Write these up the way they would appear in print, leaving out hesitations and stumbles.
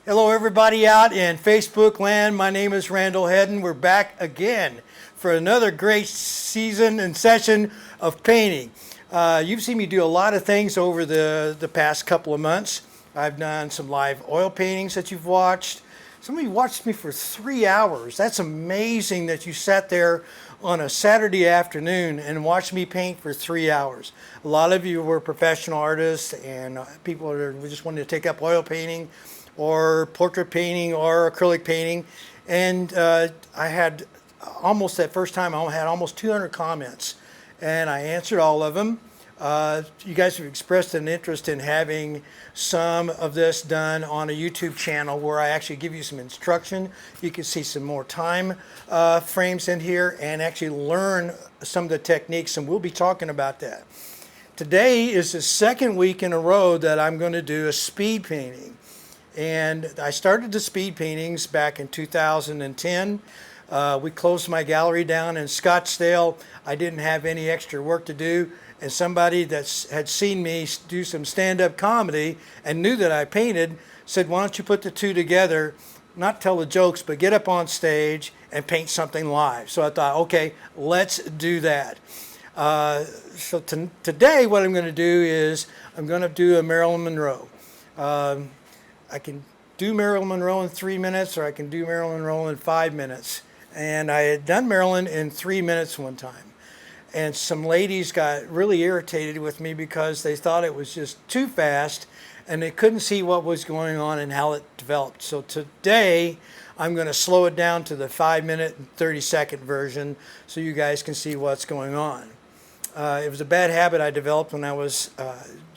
Hello everybody out in Facebook land. My name is Randall Hedden. We're back again for another great season and session of painting. You've seen me do a lot of things over the past couple of months. I've done some live oil paintings that you've watched. Somebody watched me for 3 hours. That's amazing that you sat there on a Saturday afternoon and watched me paint for 3 hours. A lot of you were professional artists and people who just wanted to take up oil painting or portrait painting or acrylic painting. And I had almost, that first time, I had almost 200 comments. And I answered all of them. You guys have expressed an interest in having some of this done on a YouTube channel where I actually give you some instruction. You can see some more time frames in here and actually learn some of the techniques, and we'll be talking about that. Today is the second week in a row that I'm going to do a speed painting. And I started the speed paintings back in 2010. We closed my gallery down in Scottsdale. I didn't have any extra work to do. And somebody that had seen me do some stand-up comedy and knew that I painted said, why don't you put the two together, not tell the jokes, but get up on stage and paint something live. So I thought, okay, let's do that. Today what I'm going to do is I'm going to do a Marilyn Monroe. I can do Marilyn Monroe in 3 minutes, or I can do Marilyn Monroe in 5 minutes. And I had done Marilyn in 3 minutes one time. And some ladies got really irritated with me because they thought it was just too fast and they couldn't see what was going on and how it developed. So today I'm going to slow it down to the 5-minute and 30-second version so you guys can see what's going on. It was a bad habit I developed when I was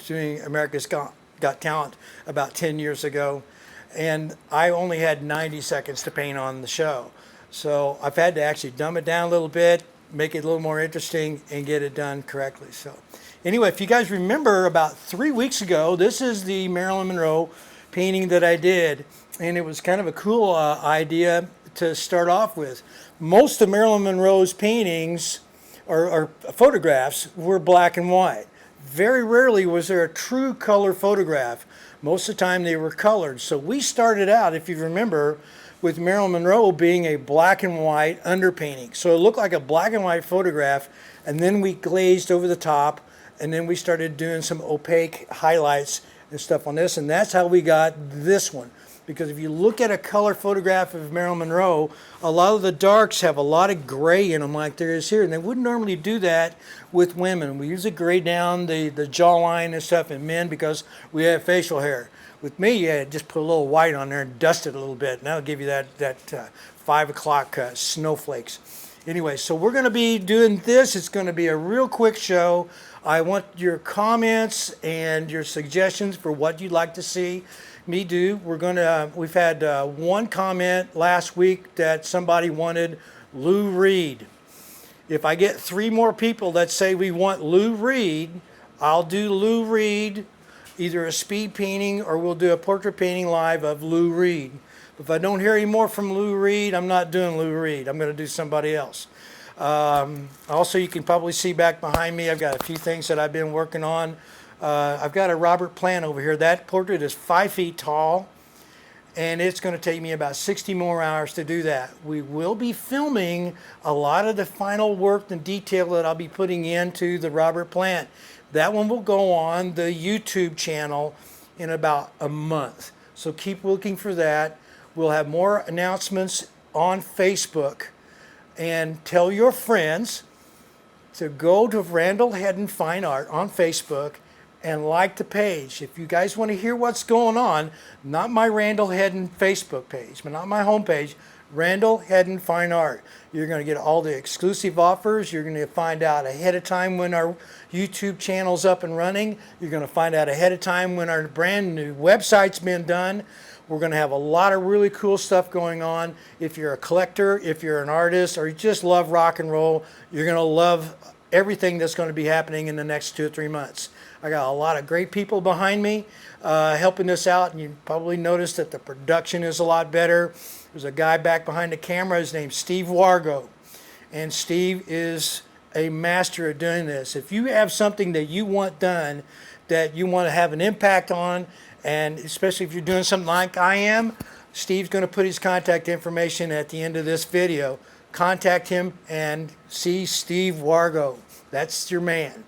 doing America's Got Talent about 10 years ago, and I only had 90 seconds to paint on the show. So I've had to actually dumb it down a little bit, make it a little more interesting, and get it done correctly. So anyway, if you guys remember, about 3 weeks ago, this is the Marilyn Monroe painting that I did, and it was kind of a cool idea to start off with. Most of Marilyn Monroe's paintings or photographs were black and white. Very rarely was there a true color photograph. Most of the time they were colored. So we started out, if you remember, with Marilyn Monroe being a black and white underpainting. So it looked like a black and white photograph, and then we glazed over the top, and then we started doing some opaque highlights and stuff on this, and that's how we got this one. Because if you look at a color photograph of Marilyn Monroe, a lot of the darks have a lot of gray in them like there is here. And they wouldn't normally do that with women. We usually gray down the jawline and stuff in men because we have facial hair. With me, yeah, just put a little white on there and dust it a little bit. And that'll give you that 5 o'clock snowflakes. Anyway, so we're going to be doing this. It's going to be a real quick show. I want your comments and your suggestions for what you'd like to see me do. We've had one comment last week that somebody wanted Lou Reed. If I get 3 more people that say we want Lou Reed, I'll do Lou Reed, either a speed painting or we'll do a portrait painting live of Lou Reed. If I don't hear any more from Lou Reed, I'm not doing Lou Reed. I'm going to do somebody else. Also, you can probably see back behind me, I've got a few things that I've been working on. I've got a Robert plant over here. That portrait is 5 feet tall, and it's going to take me about 60 more hours to do that. We will be filming a lot of the final work and detail that I'll be putting into the Robert plant. That one will go on the YouTube channel in about a month. So keep looking for that. We'll have more announcements on Facebook. And tell your friends to go to Randall Hedden Fine Art on Facebook and like the page. If you guys want to hear what's going on, not my Randall Hedden Facebook page, but not my homepage, Randall Hedden Fine Art. You're going to get all the exclusive offers. You're going to find out ahead of time when our YouTube channel's up and running. You're going to find out ahead of time when our brand new website's been done. We're going to have a lot of really cool stuff going on. If you're a collector, if you're an artist, or you just love rock and roll, you're going to love everything that's going to be happening in the next 2 or 3 months. I got a lot of great people behind me helping us out, and you probably noticed that the production is a lot better. There's a guy back behind the camera. His name's Steve Wargo, and Steve is a master at doing this. If you have something that you want done, that you want to have an impact on, And especially if you're doing something like I am, Steve's going to put his contact information at the end of this video. Contact him and see Steve Wargo. That's your man.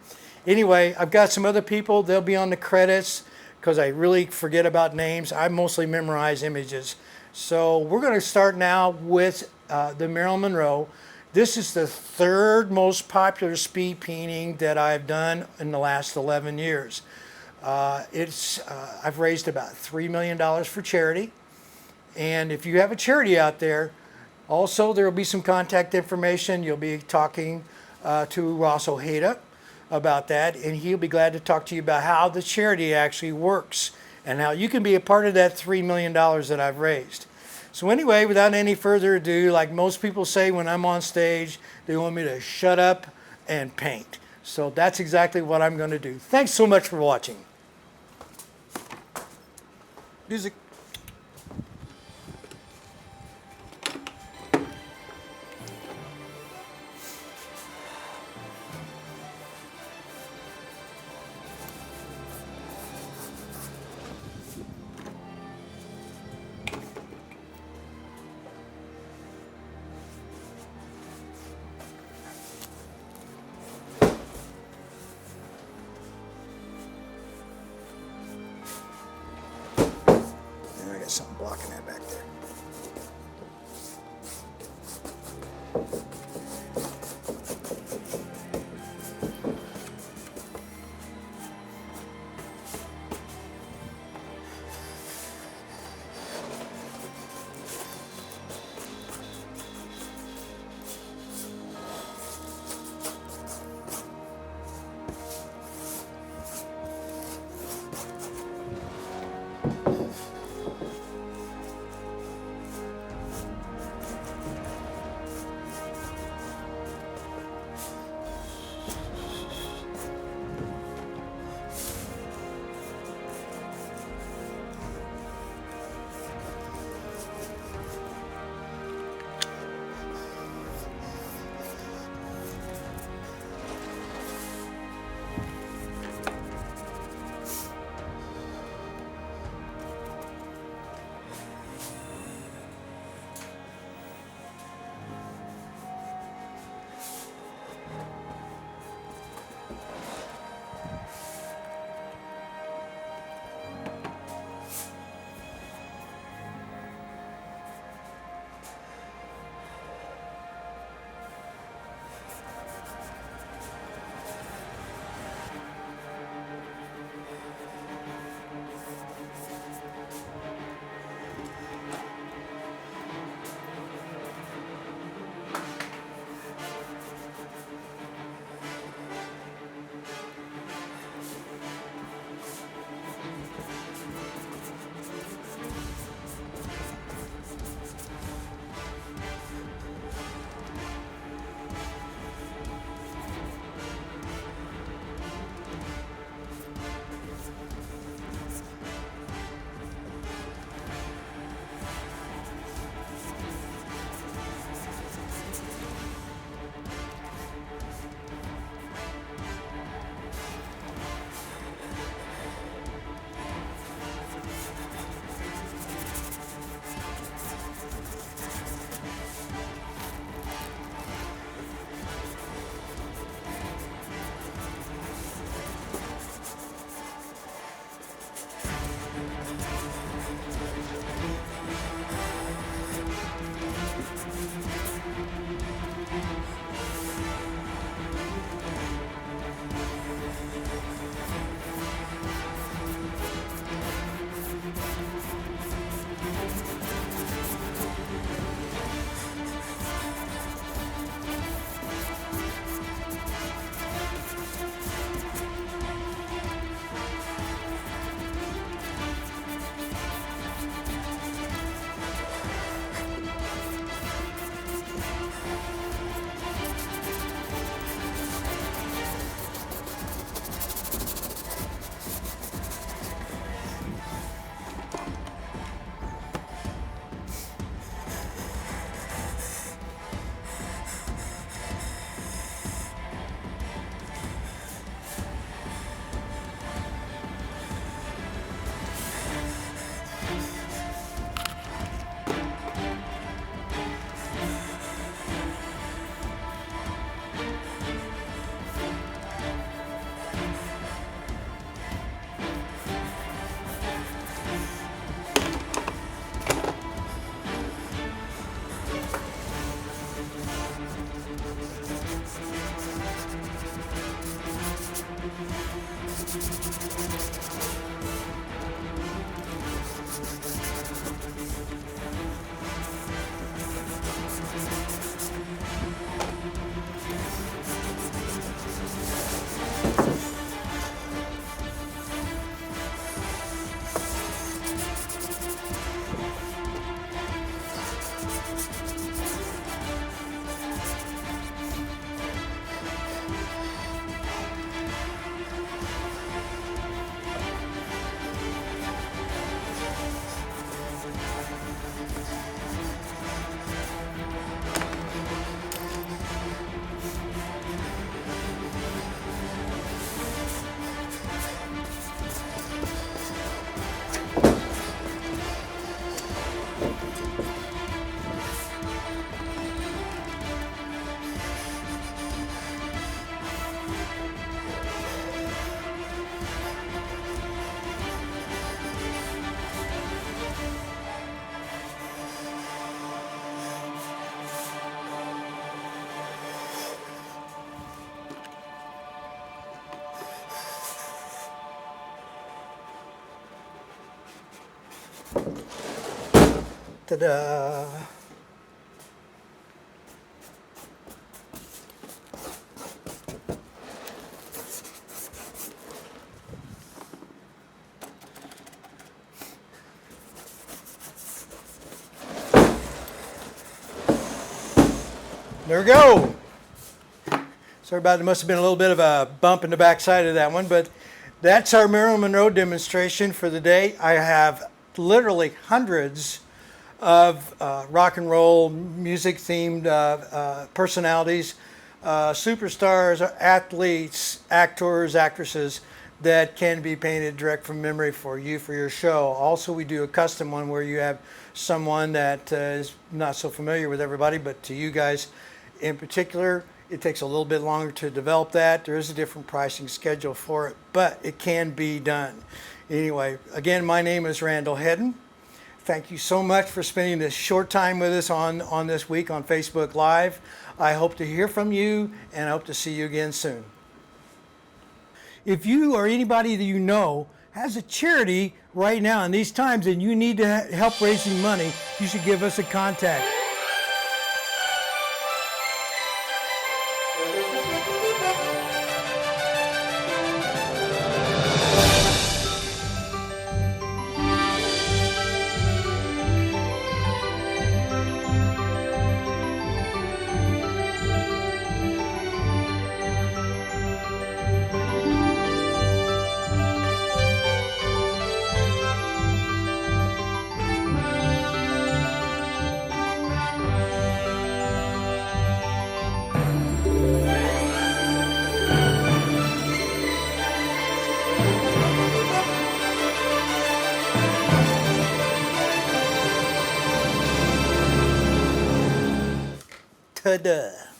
Anyway, I've got some other people. They'll be on the credits because I really forget about names. I mostly memorize images. So we're going to start now with the Marilyn Monroe. This is the third most popular speed painting that I've done in the last 11 years. I've raised about $3 million for charity. And if you have a charity out there, also there will be some contact information. You'll be talking to Ross Ojeda about that, and he'll be glad to talk to you about how the charity actually works and how you can be a part of that $3 million that I've raised. So anyway, without any further ado, like most people say when I'm on stage, they want me to shut up and paint. So that's exactly what I'm going to do. Thanks so much for watching. Music. I got something blocking that back there. Ta-da! There we go. Sorry about it. There must have been a little bit of a bump in the backside of that one, but that's our Marilyn Monroe demonstration for the day. I have literally hundreds of rock and roll music themed personalities, superstars, athletes, actors, actresses that can be painted direct from memory for you for your show. Also, we do a custom one where you have someone that is not so familiar with everybody, but to you guys in particular, it takes a little bit longer to develop that. There is a different pricing schedule for it, but it can be done. Anyway, again, my name is Randall Hedden. Thank you so much for spending this short time with us on this week on Facebook Live. I hope to hear from you, and I hope to see you again soon. If you or anybody that you know has a charity right now in these times and you need to help raising money, you should give us a contact. Ta-da!